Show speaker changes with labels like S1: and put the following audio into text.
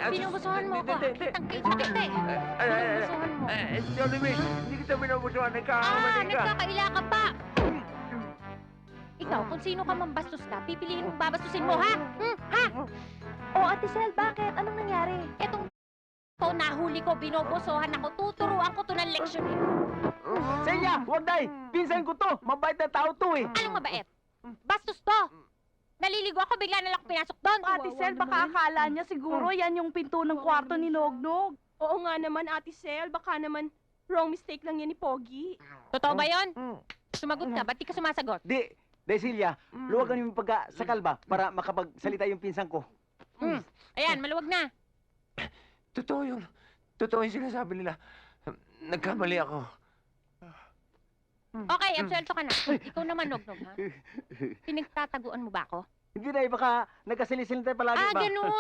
S1: Binubusuhan mo ako. Kitang-kita kita eh. Binubusuhan mo.
S2: Jollibee, hindi kita binubusuhan. Nagkakamali ka.
S1: Nagkakaila ka pa. Ikaw, kung sino ka mambastos ka, pipiliin mong babastusin mo, ha? Ha?
S3: Oh, Ate Sel, bakit? Anong nangyari?
S1: Etong to nahuli ko, binubusuhan ako, tuturuan ko to ng leksyon eh.
S4: Celia, huwag day! Pinsan ko to! Mabait na tao to eh!
S1: Anong mabait? Bastos to! Naliligo ako, bigla na lang ako pinasok doon.
S3: Ate Sel, baka akala niya siguro yan yung pinto ng kwarto ni Nognog.
S5: Oo nga naman, Ate Sel. Baka naman wrong mistake lang yan ni Pogi.
S1: Totoo ba yun? Sumagot ka, ba't di ka sumasagot?
S4: Di, Celia, luwagan yung pagkasakal ba para makapagsalita yung pinsan ko.
S1: Ayan, maluwag na.
S2: Totoo yun. Totoo yung sinasabi nila. Nagkamali ako.
S1: Okay, absuelto ka na. Ikaw naman, Nognog, ha? Pinagtataguan mo ba ako?
S4: Hindi na, baka nagkasilisil tayo palagi ba?
S1: Ganun.